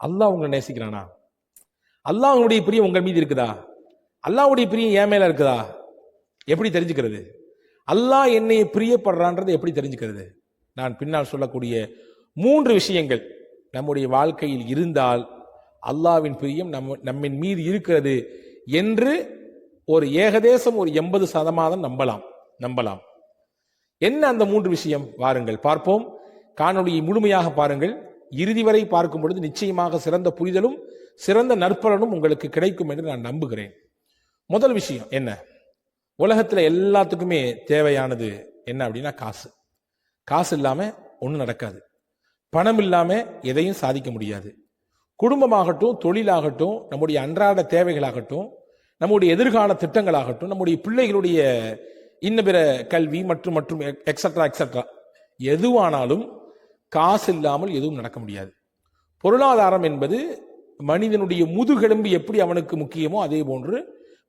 அல்லாஹ் உங்களை நேசிக்கிறானா? அல்லாஹ்வுடைய பிரியம் உங்கள் மீது இருக்குதா? அல்லாஹ்வுடைய பிரியம் என் மேல இருக்குதா? எப்படி தெரிஞ்சுக்கிறது? அல்லாஹ் என்னை பிரியப்படுறான்றது எப்படி தெரிஞ்சுக்கிறது? நான் பின்னால் சொல்லக்கூடிய 3 விஷயங்கள் நம்முடைய வாழ்க்கையில் இருந்தால் அல்லாஹ்வின் பிரியம் நம்மின் மீது இருக்கிறது என்று ஒரு ஏகதேசம் ஒரு 80% நம்பலாம். என்ன அந்த 3 விஷயம்? வாருங்கள் பார்ப்போம். காணொளியை முழுமையாக பாருங்கள். இறுதி வரை பார்க்கும் பொழுது நிச்சயமாக சிறந்த புரிதலும் சிறந்த நற்பலனும் உங்களுக்கு கிடைக்கும் என்று நான் நம்புகிறேன். முதல் விஷயம் என்ன? உலகத்தில் எல்லாத்துக்குமே தேவையானது என்ன அப்படின்னா காசு. காசு இல்லாம ஒன்றும் நடக்காது. பணம் இல்லாம எதையும் சாதிக்க முடியாது. குடும்பமாகட்டும், தொழிலாகட்டும், நம்முடைய அன்றாட தேவைகளாகட்டும், நம்முடைய எதிர்கால திட்டங்களாகட்டும், நம்முடைய பிள்ளைகளுடைய இன்ன பிற கல்வி மற்றும் மற்றும் எக்ஸட்ரா எக்ஸட்ரா எதுவானாலும் காசு இல்லாமல் எதுவும் நடக்க முடியாது. பொருளாதாரம் என்பது மனிதனுடைய முதுகெலும்பு எப்படி அவனுக்கு முக்கியமோ அதே போன்று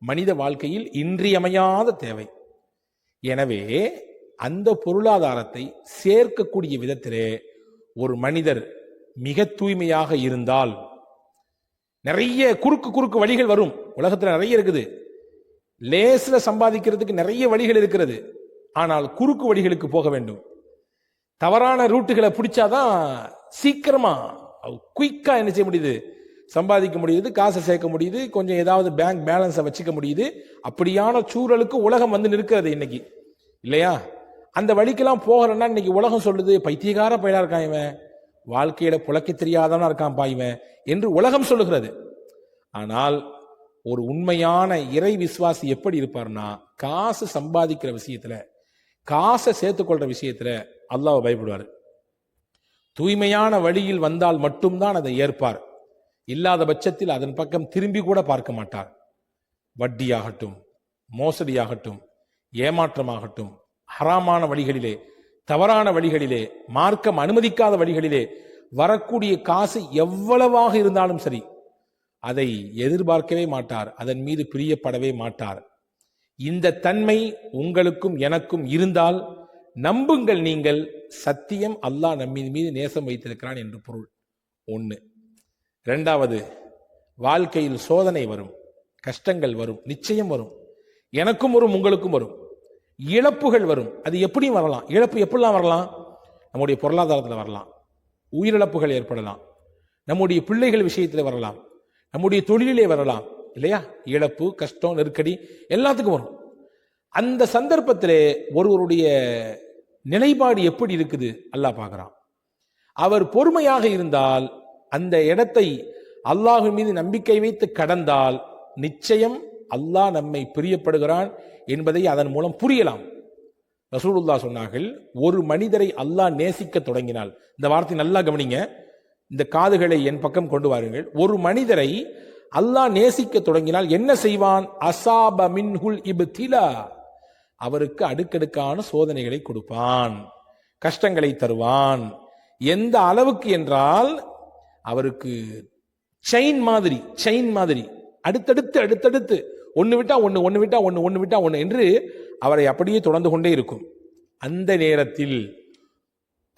மனித வாழ்க்கையில் இன்றியமையாத தேவை. எனவே அந்த பொருளாதாரத்தை சேர்க்கக்கூடிய விதத்திலே ஒரு மனிதர் மிக தூய்மையாக இருந்தால், நிறைய குறுக்கு வழிகள் வரும். உலகத்தில் நிறைய இருக்குது. லேஸ்ல சம்பாதிக்கிறதுக்கு நிறைய வழிகள் இருக்கிறது. ஆனால் குறுக்கு வழிகளுக்கு போக வேண்டும். தவறான ரூட்டுகளை பிடிச்சாதான் சீக்கிரமா குயிக்கா என்ன செய்ய முடியுது? சம்பாதிக்க முடியுது, காசை சேர்க்க முடியுது, கொஞ்சம் ஏதாவது பேங்க் பேலன்ஸை வச்சுக்க முடியுது. அப்படியான சூழலுக்கு உலகம் வந்து நிற்கிறது இன்னைக்கு, இல்லையா? அந்த வழிக்கெல்லாம் போகிறேன்னா இன்னைக்கு உலகம் சொல்லுது, பைத்தியகார பயிலா இருக்கான் இவன், வாழ்க்கையில புழைக்க தெரியாதவனா இருக்கான் பாய்வன் என்று உலகம் சொல்லுகிறது. ஆனால் ஒரு உண்மையான இறை விசுவாசி எப்படி இருப்பார்னா, காசு சம்பாதிக்கிற விஷயத்துல, காசை சேர்த்துக்கொள்ற விஷயத்துல அல்லாஹ்வை பயப்படுவார். தூய்மையான வழியில் வந்தால் மட்டும்தான் அதை ஏற்பார். இல்லாத பட்சத்தில் அதன் பக்கம் திரும்பி கூட பார்க்க மாட்டார். வட்டியாகட்டும், மோசடியாகட்டும், ஏமாற்றமாகட்டும், ஹராமான வழிகளிலே, தவறான வழிகளிலே, மார்க்கம் அனுமதிக்காத வழிகளிலே வரக்கூடிய காசு எவ்வளவாக இருந்தாலும் சரி, அதை எதிர்பார்க்கவே மாட்டார். அதன் மீது பிரியப்படவே மாட்டார். இந்த தன்மை உங்களுக்கும் எனக்கும் இருந்தால் நம்புங்கள், நீங்கள் சத்தியம் அல்லாஹ் நம்மின் மீது நேசம் வைத்திருக்கிறான் என்று பொருள். 1. 2வது, வாழ்க்கையில் சோதனை வரும், கஷ்டங்கள் வரும், நிச்சயம் வரும். எனக்கும் வரும், உங்களுக்கும் வரும். இழப்புகள் வரும். அது எப்படியும் வரலாம். இழப்பு எப்படிலாம் வரலாம்? நம்முடைய பொருளாதாரத்தில் வரலாம், உயிரிழப்புகள் ஏற்படலாம், நம்முடைய பிள்ளைகள் விஷயத்தில் வரலாம், நம்முடைய தொழிலே வரலாம், இல்லையா? இழப்பு, கஷ்டம், நெருக்கடி எல்லாத்துக்கும் வரும். அந்த சந்தர்ப்பத்திலே ஒருவருடைய நிலைப்பாடு எப்படி இருக்குது அல்லாஹ் பார்க்கிறான். அவர் பொறுமையாக இருந்தால், அந்த இடத்தை அல்லாஹ்வின் மீது நம்பிக்கை வைத்து கடந்தால் நிச்சயம் அல்லாஹ் நம்மை பிரியப்படுகிறான் என்பதை அதன் மூலம் புரியலாம். ரசூலுல்லாஹ் சொன்னார்கள், ஒரு மனிதரை அல்லாஹ் நேசிக்க தொடங்கினால், இந்த வார்த்தை நல்லா கவனிங்க, இந்த காதுகளை என் பக்கம் கொண்டு வாருங்கள். ஒரு மனிதரை அல்லாஹ் நேசிக்க தொடங்கினால் என்ன செய்வான்? அசாப மின்ஹுல் இப்திலா, அவருக்கு அடுக்கடுக்கான சோதனைகளை கொடுப்பான், கஷ்டங்களை தருவான். எந்த அளவுக்கு என்றால், அவருக்கு செயின் மாதிரி அடுத்தடுத்து ஒன்னு விட்டா ஒன்னு என்று அவரை அப்படியே தொடர்ந்து கொண்டே இருக்கும். அந்த நேரத்தில்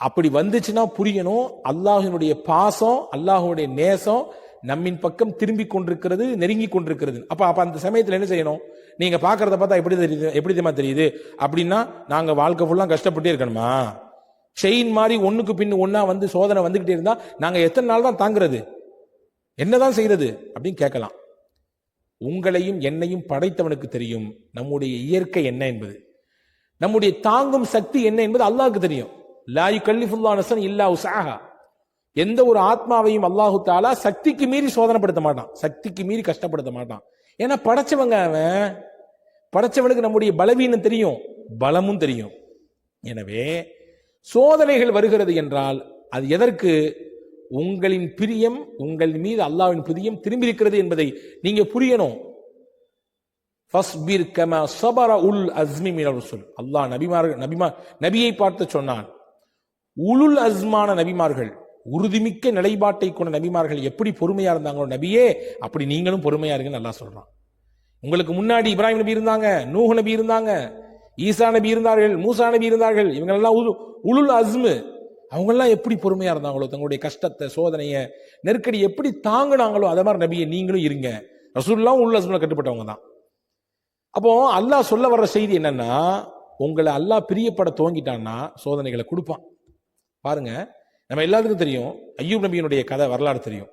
அப்படி வந்துச்சுன்னா புரியணும், அல்லாஹ்வினுடைய பாசம், அல்லாஹ்வுடைய நேசம் நம்மின் பக்கம் திரும்பி கொண்டிருக்கிறது, நெருங்கி கொண்டிருக்கிறது. அப்ப அந்த சமயத்தில் என்ன செய்யணும்? நீங்க பாக்குறத பார்த்தா எப்படி தெரியுது அப்படின்னா, நாங்க வாழ்க்கை ஃபுல்லா கஷ்டப்பட்டே இருக்கணுமா? செயின் மாதிரி ஒண்ணுக்கு பின் ஒன்னா வந்து சோதனை வந்துகிட்டே இருந்தா நாங்க எத்தனை நாள் தான் தாங்கிறது? என்னதான் செய்யறது அப்படின்னு கேட்கலாம். உங்களையும் என்னையும் படைத்தவனுக்கு தெரியும் நம்முடைய இயற்கை என்ன என்பது, நம்முடைய தாங்கும் சக்தி என்ன என்பது அல்லாஹ்வுக்கு தெரியும். லா யுகல்லிஃபுல்லாஹு நஃப்ஸன் இல்லா உஸ்ஆஹா. எந்த ஒரு ஆத்மாவையும் அல்லாஹு தஆலா சக்திக்கு மீறி சோதனைப்படுத்த மாட்டான், சக்திக்கு மீறி கஷ்டப்படுத்த மாட்டான். ஏன்னா படைச்சவங்க அவன், படைச்சவனுக்கு நம்முடைய பலவீனம் தெரியும், பலமும் தெரியும். எனவே சோதனைகள் வருகிறது என்றால் அது எதற்கு? உங்களின் பிரியம், உங்கள் மீது அல்லாஹ்வின் பிரியம் திரும்பி இருக்கிறது என்பதை நீங்க புரியணும். ஃபஸ்பிர் கமா ஸபர உல் அஸ்மி மினர் ருசுல். அல்லாஹ் நபியை பார்த்து சொன்னான், உலுல் அஸ்மான நபிமார்கள், உறுதிமிக்க நிலைப்பாட்டை கொண்ட நபிமார்கள் எப்படி பொறுமையா இருந்தாங்களோ நபியே, அப்படி நீங்களும் பொறுமையா இருங்கன்னு அல்லாஹ் சொல்றான். உங்களுக்கு முன்னாடி இப்ராஹிம் நபி இருந்தாங்க, நூஹ் நபி இருந்தாங்க, ஈசா நபி இருந்தார்கள், மூசா நபி இருந்தார்கள். இவங்க எல்லாம் உலுல் அஸ்மு, அவங்கெல்லாம் எப்படி பொறுமையா இருந்தாங்களோ, தங்களுடைய கஷ்டத்தை, சோதனையை, நெருக்கடி எப்படி தாங்கினாங்களோ, அதே மாதிரி நபியை நீங்களும் இருங்க. ரசூலுல்லாஹ் உள்ள கட்டுப்பட்டவங்க தான். அப்போ அல்லாஹ் சொல்ல வர்ற செய்தி என்னன்னா, உங்களை அல்லாஹ் பிரியப்பட துவங்கிட்டான்னா சோதனைகளை கொடுப்பான். பாருங்க, நம்ம எல்லாத்துக்கும் தெரியும் அய்யூப் நபியினுடைய கதை வரலாறு தெரியும்.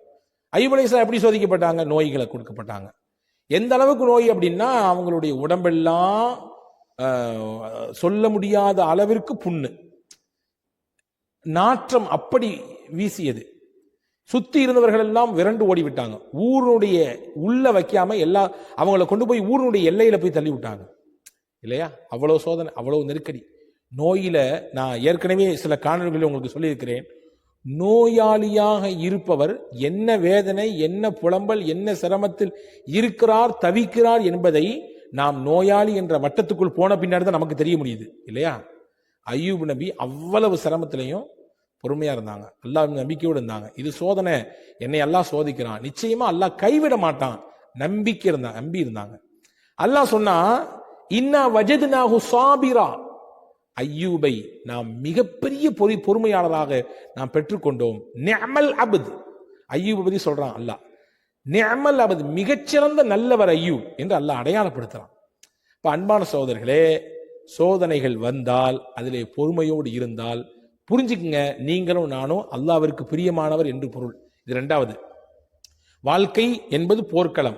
அய்யூப் அலைஹிஸ்ஸலாம் எப்படி சோதிக்கப்பட்டாங்க? நோய்களை கொடுக்கப்பட்டாங்க. எந்த அளவுக்கு நோய் அப்படின்னா, அவங்களுடைய உடம்பெல்லாம் சொல்ல முடியாத அளவிற்கு புண்ணு, நாற்றம் அப்படி வீசியது. சுத்தி இருந்தவர்கள் எல்லாம் விரண்டு ஓடி விட்டாங்க. ஊருடைய உள்ள வைக்காம அவங்கள கொண்டு போய் ஊருடைய எல்லையில போய் தள்ளி விட்டாங்க இல்லையா? அவ்வளவு சோதனை, அவ்வளவு நெருக்கடி. நோயில நான் ஏற்கனவே சில காணொலிகளில் உங்களுக்கு சொல்லியிருக்கிறேன். நோயாளியாக இருப்பவர் என்ன வேதனை, என்ன புலம்பல், என்ன சிரமத்தில் இருக்கிறார், தவிக்கிறார் என்பதை நாம் நோயாளி என்ற வட்டத்துக்குள் போன பின்னாடி தான் நமக்கு தெரிய முடியுது இல்லையா? அய்யூப் நபி அவ்வளவு சிரமத்திலையும் பொறுமையா இருந்தாங்க, அல்லாஹ் நம்பிக்கையோடு இருந்தாங்க. இது சோதனை, என்னை அல்லாஹ் சோதிக்கிறான், நிச்சயமா அல்லாஹ் கைவிட மாட்டான், நம்பி இருந்தாங்க. அல்லாஹ் சொன்னா, இன்னா வஜத்னாஹு சாபிரா, அய்யூபை நாம் மிகப்பெரிய பொறுமையாளராக நாம் பெற்றுக்கொண்டோம். நிஅமல் அப்த், அய்யூபை பத்தி சொல்றான் அல்லாஹ். நிஅமல் அப்த், மிகச்சிறந்த நல்லவர் அய்யூப் என்று அல்லாஹ் அடையாளப்படுத்துறான். இப்ப அன்பான சகோதரர்களே, சோதனைகள் வந்தால் அதிலே பொறுமையோடு இருந்தால் புரிஞ்சுக்குங்க, நீங்களும் நானும் அல்லாஹ்விற்கு பிரியமானவர் என்று பொருள். இது இரண்டாவது. வாழ்க்கை என்பது போர்க்களம்,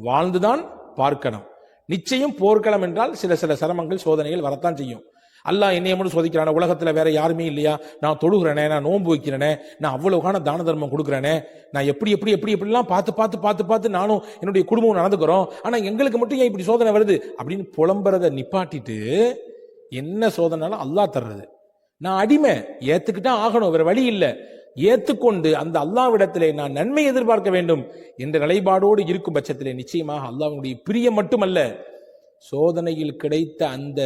வாழ்ந்துதான் பார்க்கணும். நிச்சயம் போர்க்களம் என்றால் சில சிரமங்கள், சோதனைகள் வரத்தான் செய்யும். அல்லாஹ் என்னைய மட்டும் சோதிக்கிறானே, உலகத்துல வேற யாருமே இல்லையா? நான் தொழுகிறேனே, நான் நோன்பு வைக்கிறேனே, நான் அவ்வளவுக்கான தான தர்மம் கொடுக்குறேனே, நான் எப்படிலாம் பார்த்து நானும் என்னுடைய குடும்பம் நடந்துக்கிறோம், ஆனா எங்களுக்கு மட்டும் ஏன் இப்படி சோதனை வருது அப்படின்னு புலம்புறத நிப்பாட்டிட்டு, என்ன சோதனைனாலும் அல்லாஹ் தர்றது. நான் அடிமை, ஏத்துக்கிட்டா ஆகணும், வேற வழி இல்லை. ஏத்துக்கொண்டு அந்த அல்லாஹ்விடத்திலே நான் நன்மை எதிர்பார்க்க வேண்டும் என்ற நிலைப்பாடோடு இருக்கும் பட்சத்திலே நிச்சயமாக அல்லாஹ்வுடைய பிரியம் மட்டுமல்ல, சோதனையில் கிடைத்த அந்த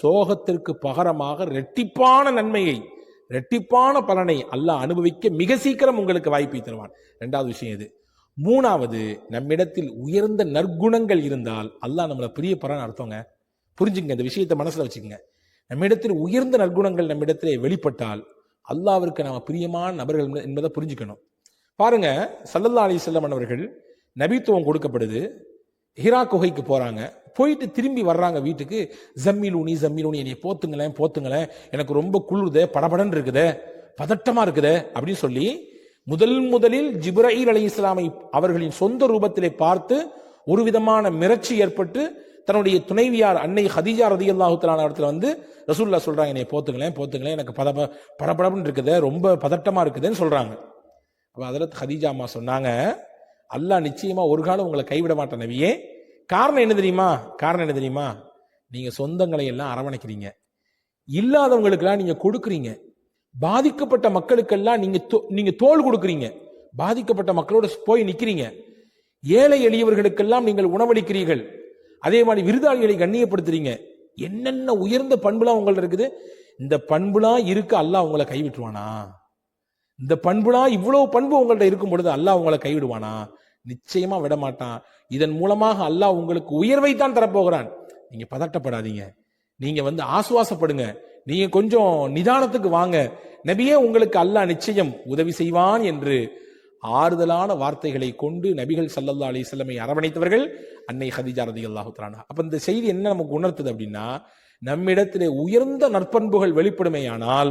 சோகத்திற்கு பகரமாக இரட்டிப்பான நன்மையை, இரட்டிப்பான பலனை அல்லாஹ் அனுபவிக்க மிக சீக்கிரம் உங்களுக்கு வாய்ப்பை தருவான். இரண்டாவது விஷயம் இது. மூணாவது, நம்மிடத்தில் உயர்ந்த நற்குணங்கள் இருந்தால் அல்லாஹ் நம்மளை பிரியப்படுறான்னு அர்த்தங்க. புரிஞ்சுங்க, இந்த விஷயத்தை மனசுல வச்சுக்கோங்க. நம்மிடத்தில் உயர்ந்த நற்குணங்கள் நம்மிடத்திலே வெளிப்பட்டால் அல்லாஹ்விற்கு நாம பிரியமான நபர்கள் என்பதை புரிஞ்சுக்கணும். பாருங்க, ஸல்லல்லாஹு அலைஹி வஸல்லம் அவர்கள் நபித்துவம் கொடுக்கப்படுது, ஹிரா குகைக்கு போறாங்க. போயிட்டு திரும்பி வர்றாங்க வீட்டுக்கு. ஜம்மிலூனி என்னை போத்துங்களேன், எனக்கு ரொம்ப குளிருதே, படபடன்னு இருக்குதே, பதட்டமா இருக்குதே அப்படின்னு சொல்லி முதலில் ஜிப்ரீல் அலைஹிஸ்ஸலாமை அவர்களின் சொந்த ரூபத்திலே பார்த்து ஒரு விதமான மிரட்சி ஏற்பட்டு தன்னுடைய துணைவியார் அன்னை ஹதீஜா ரலியல்லாஹு தஆலா இடத்துல வந்து ரசூலுல்லாஹ் சொல்றாங்க, என்னை போத்துங்களேன், எனக்கு படபடன்னு இருக்குதே, ரொம்ப பதட்டமா இருக்குதுன்னு சொல்றாங்க. அப்ப ஹதரத் ஹதீஜா அம்மா சொன்னாங்க, அல்லாஹ் நிச்சயமா ஒரு காலம் உங்களை கைவிட மாட்டான் நபியே. காரணம் என்ன தெரியுமா? நீங்க சொந்தங்களை எல்லாம் அரவணைக்கிறீங்க, இல்லாதவங்களுக்கெல்லாம் நீங்க கொடுக்குறீங்க, பாதிக்கப்பட்ட மக்களுக்கெல்லாம் நீங்க தோள் கொடுக்குறீங்க, பாதிக்கப்பட்ட மக்களோட போய் நிக்கிறீங்க, ஏழை எளியவர்களுக்கெல்லாம் நீங்கள் உணவளிக்கிறீர்கள், அதே மாதிரி விருதாளிகளை கண்ணியப்படுத்துறீங்க. என்னென்ன உயர்ந்த பண்புலாம் உங்கள்ட்ட இருக்குது. இந்த பண்புலாம் இருக்கு, அல்லாஹ் உங்களை கைவிட்டுருவானா? இந்த பண்புலாம், இவ்வளவு பண்பு உங்கள்ட்ட இருக்கும் பொழுது அல்லாஹ் உங்களை கைவிடுவானா? நிச்சயமா விட மாட்டான். இதன் மூலமாக அல்லாஹ் உங்களுக்கு உயர்வை தான் தரப்போகிறான். நீங்க பதட்டப்படாதீங்க, நீங்க ஆசுவாசப்படுங்க, நீங்க கொஞ்சம் நிதானத்துக்கு வாங்க, நபியே உங்களுக்கு அல்லாஹ் நிச்சயம் உதவி செய்வான் என்று ஆறுதலான வார்த்தைகளை கொண்டு நபிகள் ஸல்லல்லாஹு அலைஹி வஸல்லம் அரவணைத்தவர்கள் அன்னை ஹதீஜா ரலியல்லாஹு தஆலா. அப்ப இந்த செய்தி என்ன நமக்கு உணர்த்துது அப்படின்னா, நம்மிடத்திலே உயர்ந்த நற்பண்புகள் வெளிப்படுமேயானால்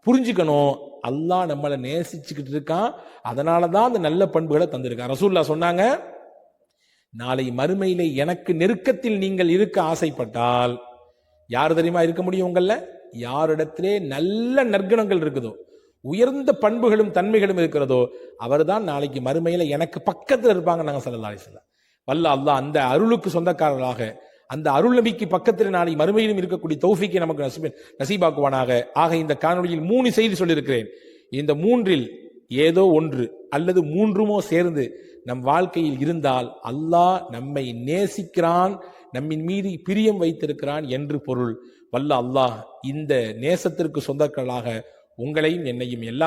புரிஞ்சுக்கணும், அல்லாஹ் நம்மளை நேசிச்சுக்கிட்டு இருக்கான், அதனாலதான் அந்த நல்ல பண்புகளை தந்திருக்கான். ரசூலுல்லாஹ் சொன்னாங்க, நாளை மறுமையிலே எனக்கு நெருக்கத்தில் நீங்கள் இருக்க ஆசைப்பட்டால் யார் தெரியுமா இருக்க முடியும்? உங்கள யாரிடத்திலே நல்ல நற்குணங்கள் இருக்குதோ, உயர்ந்த பண்புகளும் தன்மைகளும் இருக்கிறதோ, அவர்தான் நாளைக்கு மறுமையில எனக்கு பக்கத்தில் இருப்பாங்க. நாங்க ஸல்லல்லாஹு அலைஹி வஸல்லம் வல்ல அல்லாஹ் அந்த அருளுக்கு சொந்தக்காரர்களாக, அந்த அருள் நபிக்கு பக்கத்தில் நாளை மறுமையிலும் இருக்கக்கூடிய தௌஃபீக்கை நமக்கு நசீபாக்குவானாக. ஆக இந்த காணொலியில் 3 செய்தி சொல்லியிருக்கிறேன். இந்த 3ல் ஏதோ ஒன்று அல்லது 3மோ சேர்ந்து நம் வாழ்க்கையில் இருந்தால் அல்லாஹ் நம்மை நேசிக்கிறான், நம்மின் மீது பிரியம் வைத்திருக்கிறான் என்று பொருள். வல்ல அல்லாஹ் இந்த நேசத்திற்கு சொந்தக்காரர்களாக உங்களையும் என்னையும் எல்லா